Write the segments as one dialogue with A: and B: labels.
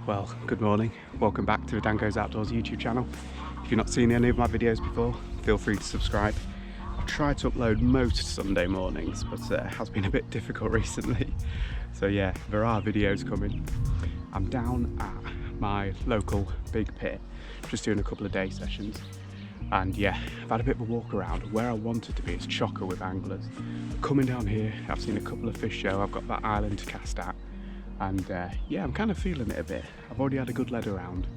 A: Well, good morning. Welcome back to the DanGoesOutdoors YouTube channel. If you've not seen any of my videos before, feel free to subscribe. I try to upload most Sunday mornings, but it has been a bit difficult recently. So yeah, there are videos coming. I'm down at my local big pit, just doing a couple of day sessions. And yeah, I've had a bit of a walk around. Where I wanted to be is chocker with anglers. Coming down here, I've seen a couple of fish show. I've got that island to cast at. And yeah, I'm kind of feeling it a bit. I've already had a good lead around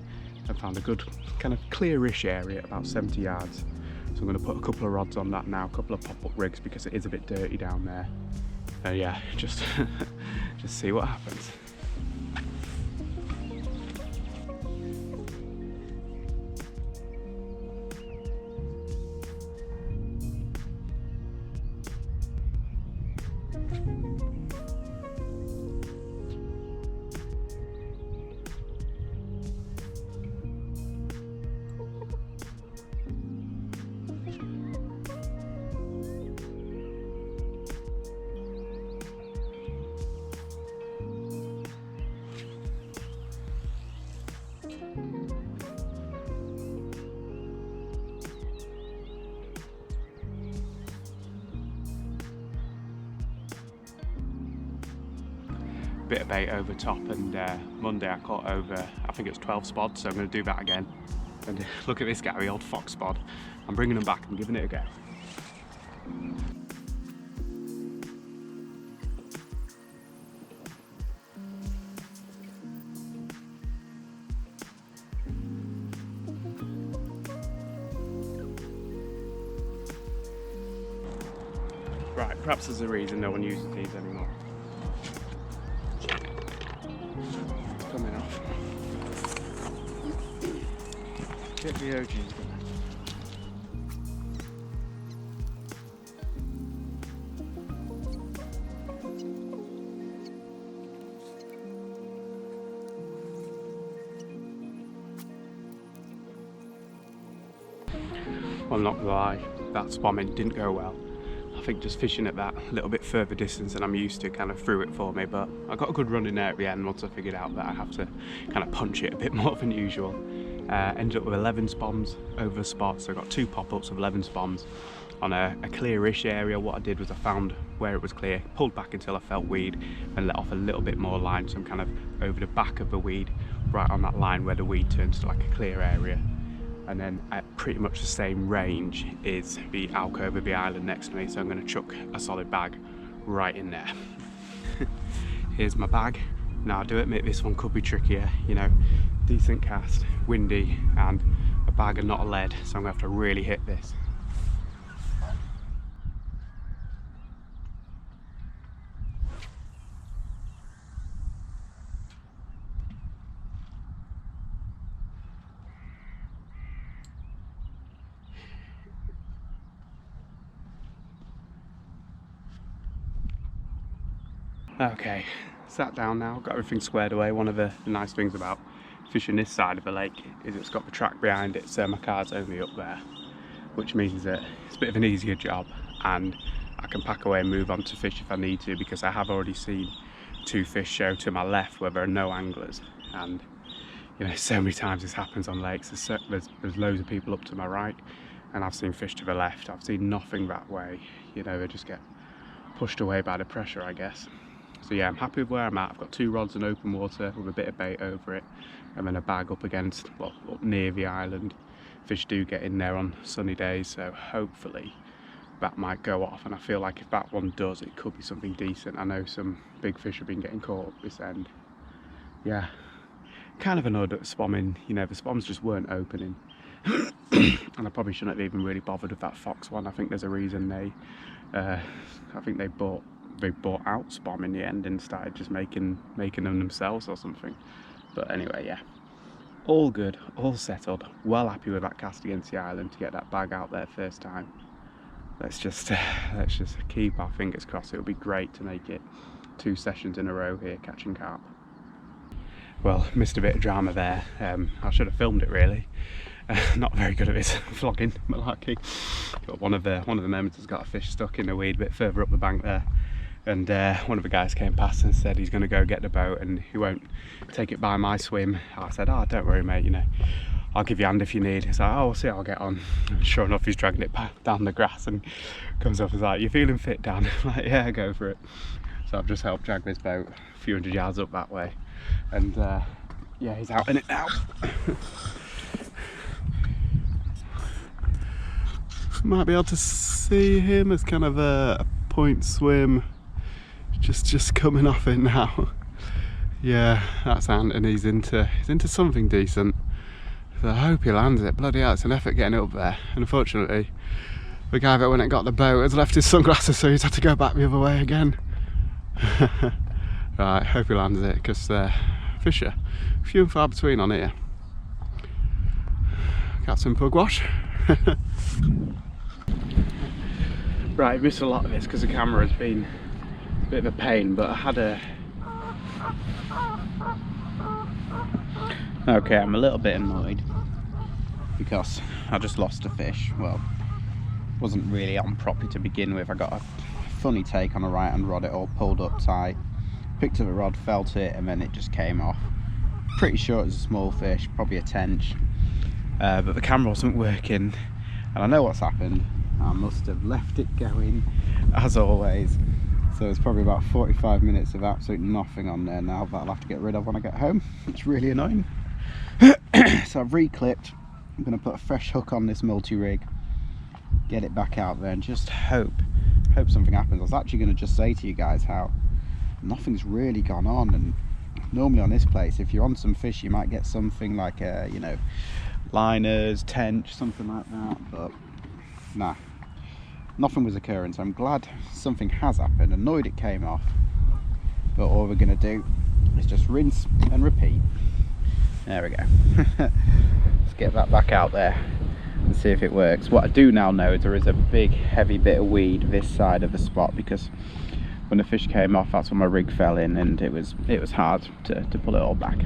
A: and found a good kind of clearish area, about 70 yards. So I'm going to put a couple of rods on that now, a couple of pop-up rigs because it is a bit dirty down there. Yeah, just see what happens. Bit of bait over top, and Monday I caught over, I think it was 12 spods, so I'm going to do that again. And look at this Gary, old fox spod. I'm bringing them back and giving it a go. Right, perhaps there's a reason no one uses these anymore. Coming off. Get the OGs going. Well, I'm not gonna lie, that spomming didn't go well. I think just fishing at that little bit further distance than I'm used to kind of threw it for me, but I got a good run in there at the end once I figured out that I have to kind of punch it a bit more than usual. Ended up with 11 spoms over spots, so I got 2 pop-ups of 11 spoms on a clearish area. What I did was I found where it was clear, pulled back until I felt weed and let off a little bit more line, so I'm kind of over the back of the weed, right on that line where the weed turns to like a clear area. And then at pretty much the same range is the alcove of the island next to me, so I'm going to chuck a solid bag right in there. Here's my bag. Now I do admit this one could be trickier, you know, decent cast, windy, and a bag and not a lead, so I'm going to have to really hit this. Okay, sat down now, got everything squared away. One of the nice things about fishing this side of the lake is it's got the track behind it, so my car's only up there, which means that it's a bit of an easier job and I can pack away and move on to fish if I need to, because I have already seen 2 fish show to my left where there are no anglers. And you know, so many times this happens on lakes. There's loads of people up to my right and I've seen fish to the left. I've seen nothing that way, you know, they just get pushed away by the pressure, I guess. So yeah, I'm happy with where I'm at. I've got 2 rods in open water with a bit of bait over it, and then a bag up against, well, up near the island. Fish do get in there on sunny days, so hopefully that might go off, and I feel like if that one does, it could be something decent. I know some big fish have been getting caught up this end. Yeah, kind of annoyed at the spomming, you know, the spoms just weren't opening. And I probably shouldn't have even really bothered with that fox one. I think there's a reason I think they bought out spom in the end and started just making them themselves or something. But anyway, yeah, all good, all settled, well happy with that cast against the island to get that bag out there first time. Let's just keep our fingers crossed. It would be great to make it 2 sessions in a row here catching carp. Well, missed a bit of drama there. I should have filmed it really. Not very good at this vlogging, malarkey. But one of the moments has got a fish stuck in a weed a bit further up the bank there. and one of the guys came past and said he's going to go get the boat and he won't take it by my swim. I said, oh, don't worry mate, you know, I'll give you a hand if you need. He's like, oh, we'll see how I'll get on. And sure enough, he's dragging it back down the grass and comes up and is like, you feeling fit, Dan? I'm like, yeah, go for it. So I've just helped drag this boat a few hundred yards up that way, and yeah, he's out in it now. Might be able to see him as kind of a point swim, just coming off it now. Yeah, that's Ant, and he's into something decent. So I hope he lands it. Bloody hell, it's an effort getting it up there. And unfortunately, the guy that went and got the boat has left his sunglasses, so he's had to go back the other way again. Right, hope he lands it, because fish are few and far between on here. Got some pugwash. Right, I missed a lot of this because the camera has been a bit of a pain, but I had a...
B: Okay, I'm a little bit annoyed because I just lost a fish. Well, wasn't really on properly to begin with. I got a funny take on a right hand rod, it all pulled up tight. Picked up a rod, felt it, and then it just came off. Pretty sure it was a small fish, probably a tench. But the camera wasn't working, and I know what's happened. I must have left it going, as always. So it's probably about 45 minutes of absolute nothing on there now that I'll have to get rid of when I get home. It's really annoying. So I've reclipped. I'm going to put a fresh hook on this multi-rig, get it back out there, and just hope something happens. I was actually going to just say to you guys how nothing's really gone on, and normally on this place, if you're on some fish, you might get something like a, you know, liners, tench, something like that, but nah, nothing was occurring. So I'm glad something has happened. Annoyed it came off, but all we're gonna do is just rinse and repeat. There we go. Let's get that back out there and see if it works. What I do now know is there is a big heavy bit of weed this side of the spot, because when the fish came off, that's when my rig fell in, and it was hard to pull it all back.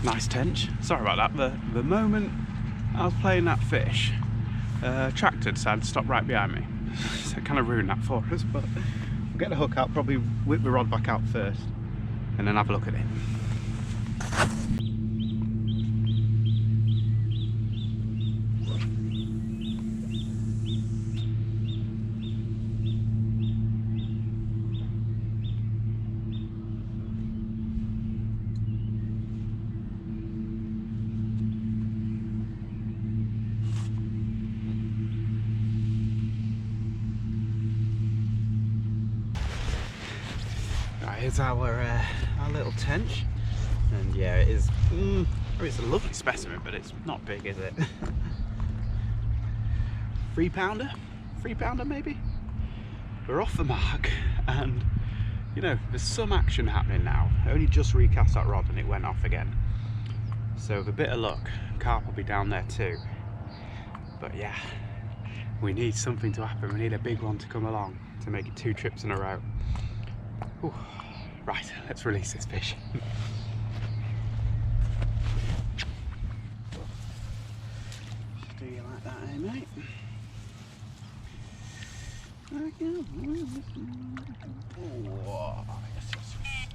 A: Nice tench. Sorry about that. The moment I was playing that fish, tractor decided to stop right behind me. So it kind of ruined that for us, but we'll get the hook out, probably whip the rod back out first, and then have a look at it. Here's our little tench, and yeah, it is. It's a lovely specimen, but it's not big, is it? 3 pounder, 3 pounder maybe. We're off the mark, and you know, there's some action happening now. I only just recast that rod and it went off again. So with a bit of luck, carp will be down there too. But yeah, we need something to happen. We need a big one to come along to make it 2 trips in a row. Ooh. Right, let's release this fish. Do you like that, eh, mate?
B: Oh, yes, yes, yes.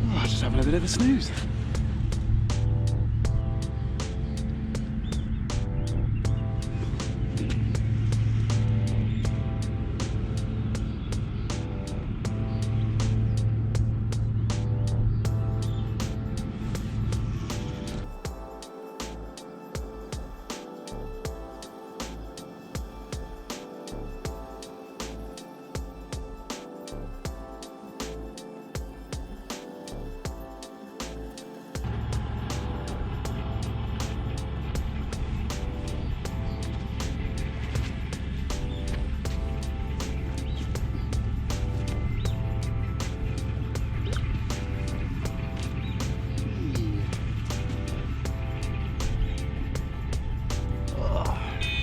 A: Oh, just having a bit of a snooze.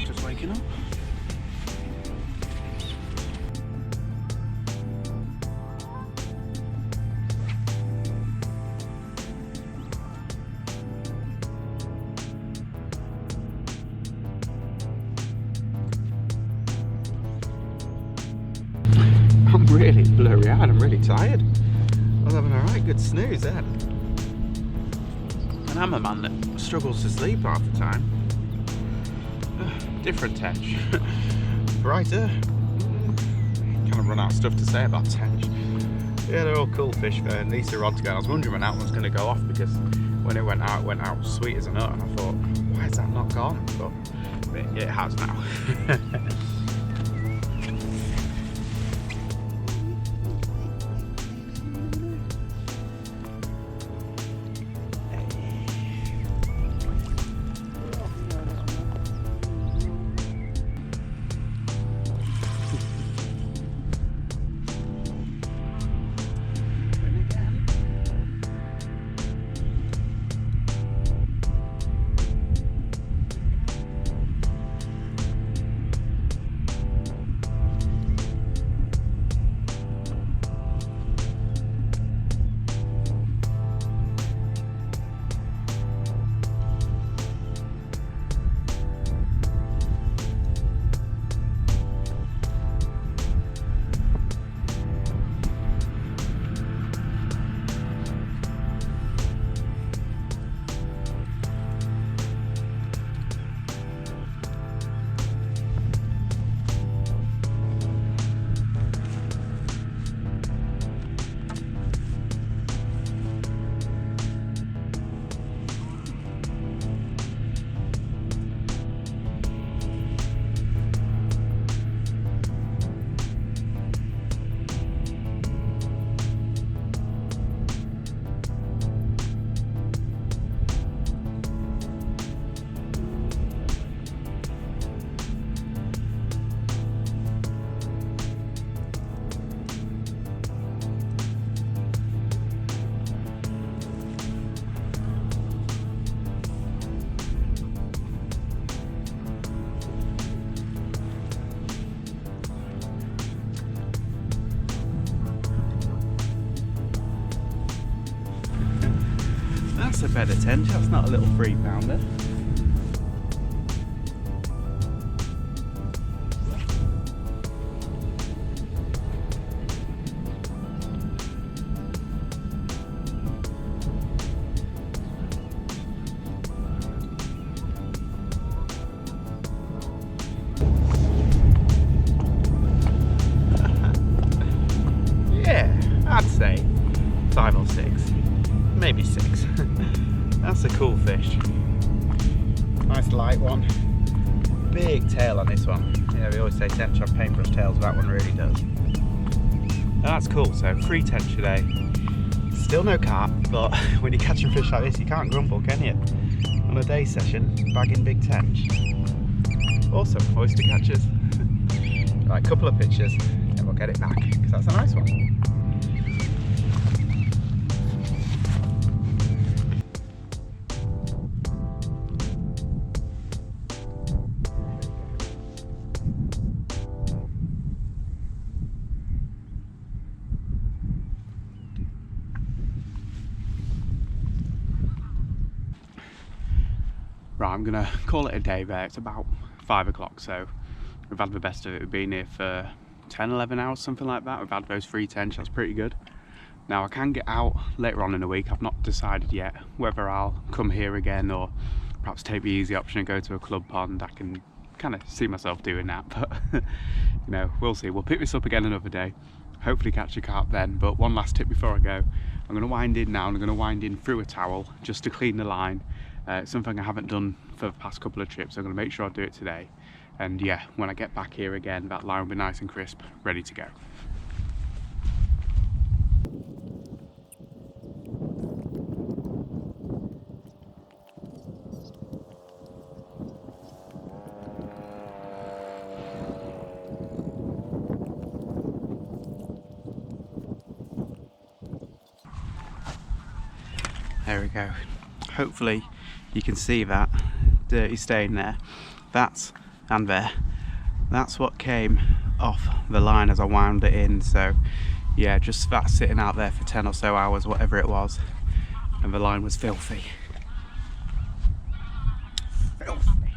A: Just waking up. I'm really blurry-eyed, I'm really tired. I was having a right good snooze then. And I'm a man that struggles to sleep half the time. Different tench. Brighter. Kind of run out of stuff to say about tench. Yeah, they're all cool fish, and these are rods going. I was wondering when that one's going to go off, because when it went out sweet as a nut, and I thought, why is that not gone? But it has now. That's a better tench, that's not a little 3-pounder. Yeah, I'd say 5 or 6, maybe 6. That's a cool fish. Nice light one. Big tail on this one. Yeah, we always say tench on paintbrush tails, but that one really does. And that's cool, so 3 tench today. Still no carp, but when you're catching fish like this, you can't grumble, can you? On a day session, bagging big tench. Awesome, oyster catchers. Right, couple of pictures, and we'll get it back, because that's a nice one. Right, I'm gonna call it a day there. It's about 5 o'clock, so we've had the best of it. We've been here for 10-11 hours, something like that. We've had those 3 tench, that's pretty good. Now I can get out later on in the week. I've not decided yet whether I'll come here again or perhaps take the easy option and go to a club pond. I can kind of see myself doing that, but you know, we'll see. We'll pick this up again another day, hopefully catch a carp then. But one last tip before I go, I'm going to wind in now, and I'm going to wind in through a towel just to clean the line. It's something I haven't done for the past couple of trips. I'm going to make sure I do it today, and yeah, when I get back here again, that line will be nice and crisp, ready to go. There we go. Hopefully you can see that dirty stain there. That's, and there, that's what came off the line as I wound it in. So yeah, just that sitting out there for 10 or so hours, whatever it was, and the line was filthy. Filthy.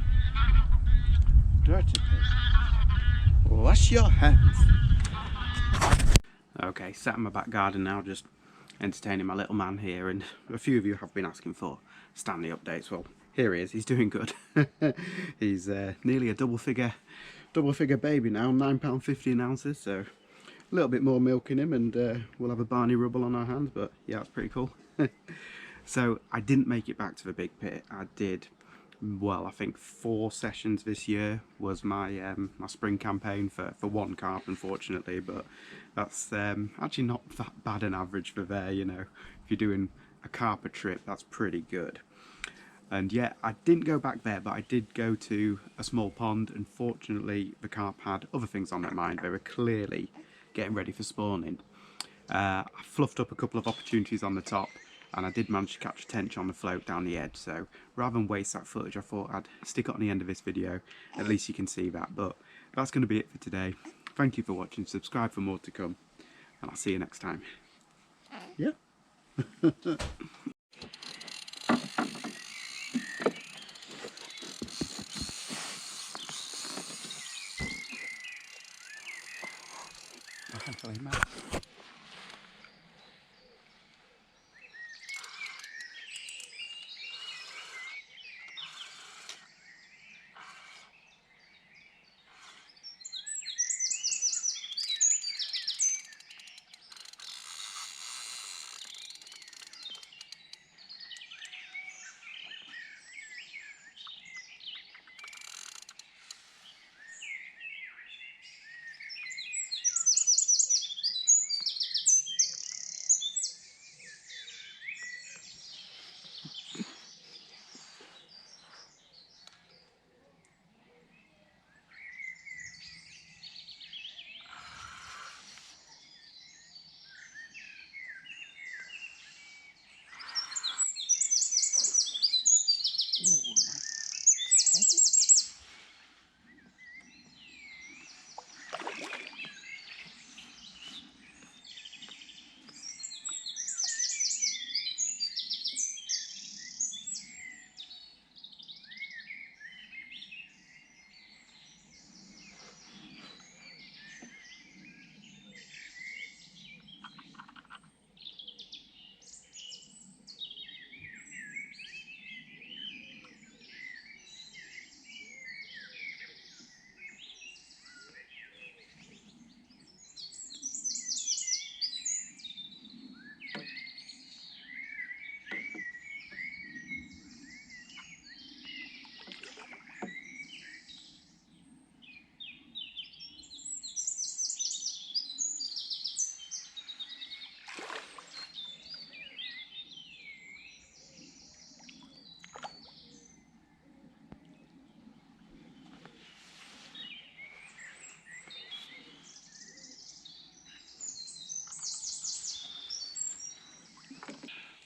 A: Dirty pig. Wash your hands. Okay, sat in my back garden now, just entertaining my little man here, and a few of you have been asking for Stanley updates. Well, here he is. He's doing good. He's nearly a double figure baby now, £9.50 an ounce, so a little bit more milk in him, and we'll have a Barney Rubble on our hands. But yeah, it's pretty cool. So I didn't make it back to the big pit. I did, well, I think 4 sessions this year was my my spring campaign for one carp, unfortunately, but that's actually not that bad an average for there, you know. If you're doing a carp a trip, that's pretty good. And yeah, I didn't go back there, but I did go to a small pond. Unfortunately, the carp had other things on their mind. They were clearly getting ready for spawning. I fluffed up a couple of opportunities on the top, and I did manage to catch a tench on the float down the edge. So rather than waste that footage, I thought I'd stick it on the end of this video. At least you can see that. But that's going to be it for today. Thank you for watching. Subscribe for more to come, and I'll see you next time. Yeah. Hopefully, Matt.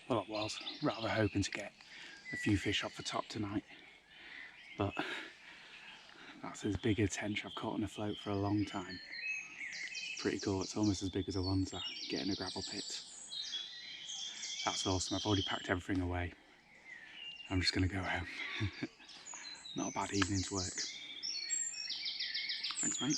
A: Well, I was rather hoping to get a few fish off the top tonight, but that's as big a tench I've caught on a float for a long time. It's pretty cool. It's almost as big as a ones I get in a gravel pit. That's awesome. I've already packed everything away. I'm just going to go home. Not a bad evening's work. Thanks, mate.